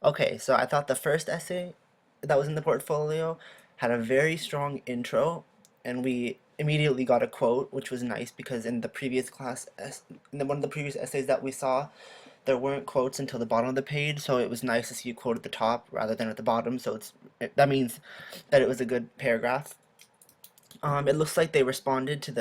Okay, so I thought the first essay that was in the portfolio had a very strong intro, and we immediately got a quote, which was nice because in the previous one of the previous essays that we saw, there weren't quotes until the bottom of the page, so it was nice to see a quote at the top rather than at the bottom. So that means that it was a good paragraph. It looks like they responded to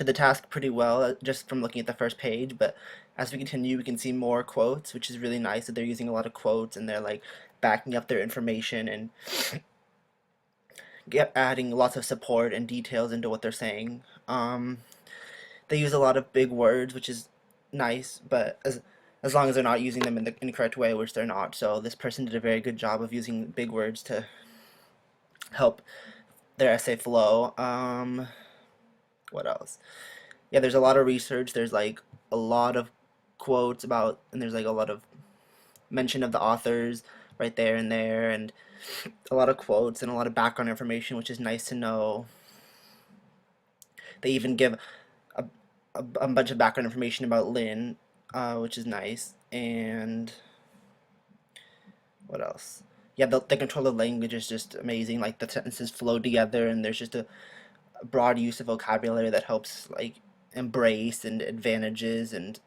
the task pretty well just from looking at the first page, but as we continue we can see more quotes, which is really nice that they're using a lot of quotes and they're like backing up their information and adding lots of support and details into what they're saying. They use a lot of big words, which is nice, but as long as they're not using them in the incorrect way, which they're not. So this person did a very good job of using big words to help their essay flow. What else? Yeah, there's a lot of research. There's like a lot of quotes about, and there's like a lot of mention of the authors right there and there, and a lot of quotes and a lot of background information, which is nice to know. They even give a, a bunch of background information about Lynn, which is nice. And what else? Yeah, the control of language is just amazing. Like the sentences flow together, and there's just a broad use of vocabulary that helps like embrace and advantages and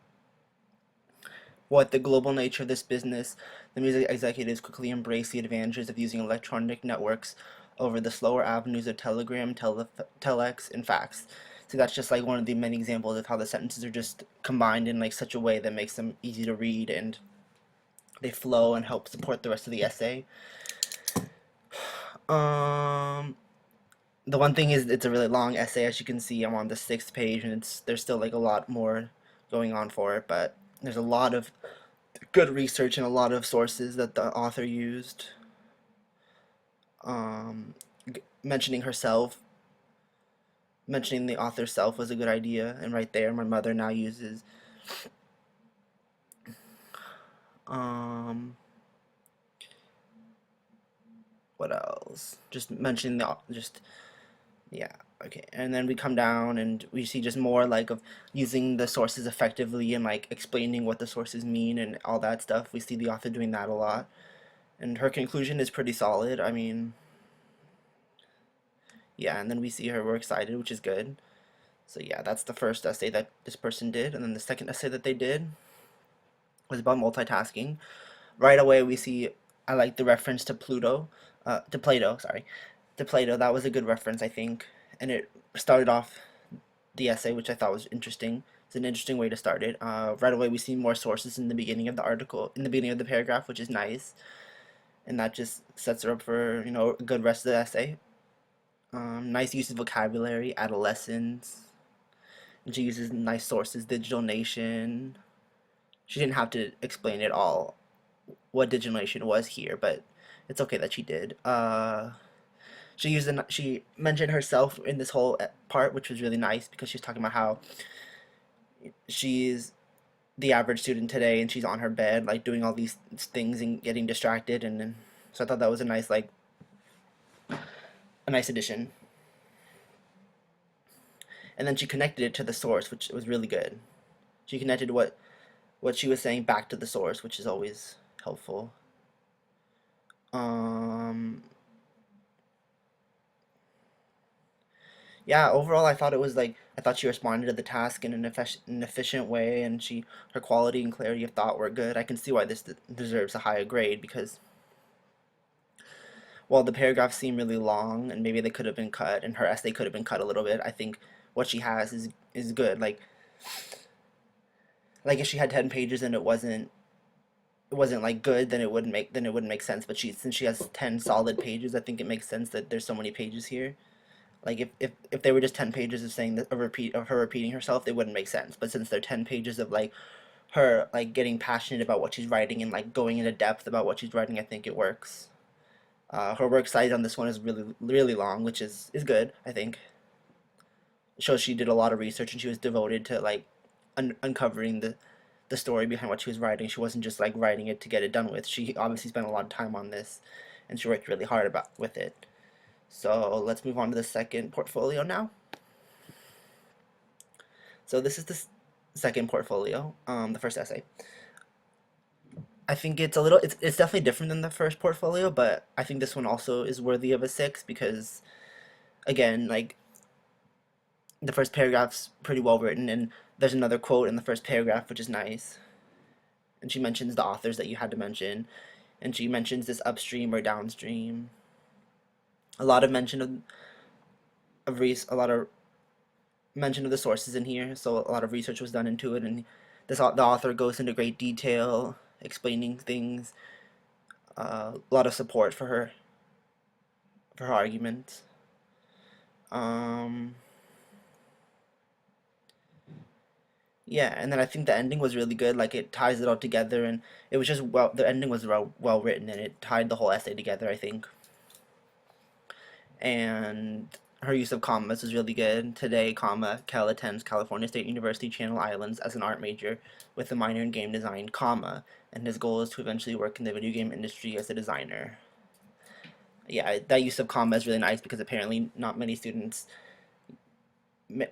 what the global nature of this business. The music executives quickly embrace the advantages of using electronic networks over the slower avenues of telegram, telex, and fax. So that's just like one of the many examples of how the sentences are just combined in like such a way that makes them easy to read and they flow and help support the rest of the essay. Um, the one thing is it's a really long essay. As you can see, I'm on the sixth page, and there's still like a lot more going on for it, but there's a lot of good research and a lot of sources that the author used. Um, mentioning herself, mentioning the author self was a good idea, and right there, my mother now uses. Um, what else? Just mentioning just yeah, okay. And then we come down and we see just more like of using the sources effectively and like explaining what the sources mean and all that stuff. We see the author doing that a lot. And her conclusion is pretty solid. I mean, yeah, and then we see her we're excited, which is good. So yeah, that's the first essay that this person did, and then the second essay that they did was about multitasking. Right away, we see I like the reference to Plato, sorry, to Plato. That was a good reference, I think, and it started off the essay, which I thought was interesting. It's an interesting way to start it. Right away, we see more sources in the beginning of the article, in the beginning of the paragraph, which is nice, and that just sets her up for a good rest of the essay. Nice use of vocabulary, adolescence. And she uses nice sources, Digital Nation. She didn't have to explain it all what Digital Nation was here, but it's okay that she did. She mentioned herself in this whole part, which was really nice because she's talking about how she's the average student today and she's on her bed like doing all these things and getting distracted and so I thought that was a nice addition. And then she connected it to the source, which was really good. She connected what she was saying back to the source, which is always helpful. Um, yeah, overall, I thought she responded to the task in an efficient way, and her quality and clarity of thought were good. I can see why this deserves a higher grade because while the paragraphs seem really long and maybe they could have been cut, and her essay could have been cut a little bit, I think what she has is good. Like if she had 10 pages and it wasn't like good, then it wouldn't make sense. But since she has 10 solid pages, I think it makes sense that there's so many pages here. Like if they were just 10 pages of saying that a repeat of her repeating herself, they wouldn't make sense. But since they're 10 pages of like her like getting passionate about what she's writing and like going into depth about what she's writing, I think it works. Her work size on this one is really long, which is good. I think it shows she did a lot of research and she was devoted to like uncovering the story behind what she was writing. She wasn't just like writing it to get it done with. She obviously spent a lot of time on this, and she worked really hard about with it. So let's move on to the second portfolio now. So this is the second portfolio, the first essay. I think it's a little it's definitely different than the first portfolio, but I think this one also is worthy of a six because again, like the first paragraph's pretty well written, and there's another quote in the first paragraph which is nice, and she mentions the authors that you had to mention, and she mentions this upstream or downstream. A lot of mention a lot of mention of the sources in here, so a lot of research was done into it, and the author goes into great detail explaining things. A lot of support for her arguments. Um, yeah, and then I think the ending was really good. Like it ties it all together, and it was just the ending was well written, and it tied the whole essay together. I think, and her use of commas was really good. Today, comma, Kel attends California State University Channel Islands as an art major with a minor in game design, comma, and his goal is to eventually work in the video game industry as a designer. Yeah, that use of comma is really nice because apparently not many students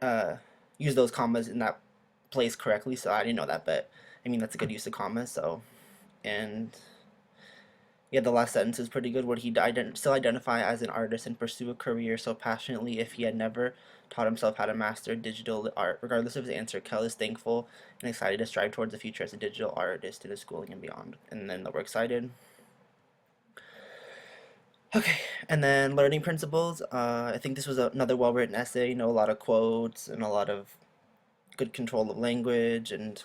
uh, use those commas in that place correctly. So I didn't know that, but I mean that's a good use of commas. So and yeah, the last sentence is pretty good. Would he still identify as an artist and pursue a career so passionately if he had never taught himself how to master digital art? Regardless of his answer, Kel is thankful and excited to strive towards the future as a digital artist in his schooling and beyond. And then the works cited. Okay, and then learning principles. I think this was another well-written essay. You know, a lot of quotes and a lot of good control of language and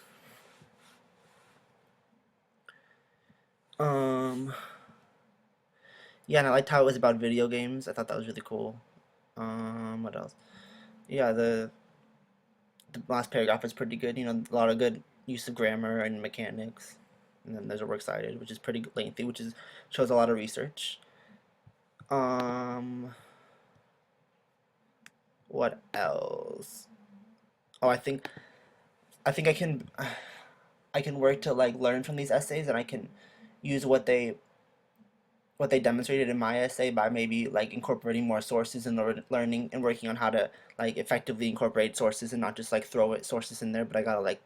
um yeah, and I liked how it was about video games. I thought that was really cool. What else? Yeah, the last paragraph is pretty good. You know, a lot of good use of grammar and mechanics. And then there's a works cited, which is pretty lengthy, which is shows a lot of research. Um, what else? Oh, I think I can work to like learn from these essays, and I can use what they demonstrated in my essay by maybe like incorporating more sources and learning and working on how to like effectively incorporate sources and not just like throw it sources in there, but I gotta like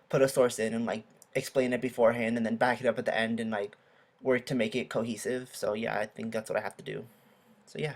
put a source in and like explain it beforehand and then back it up at the end and like work to make it cohesive. So yeah, I think that's what I have to do. So yeah.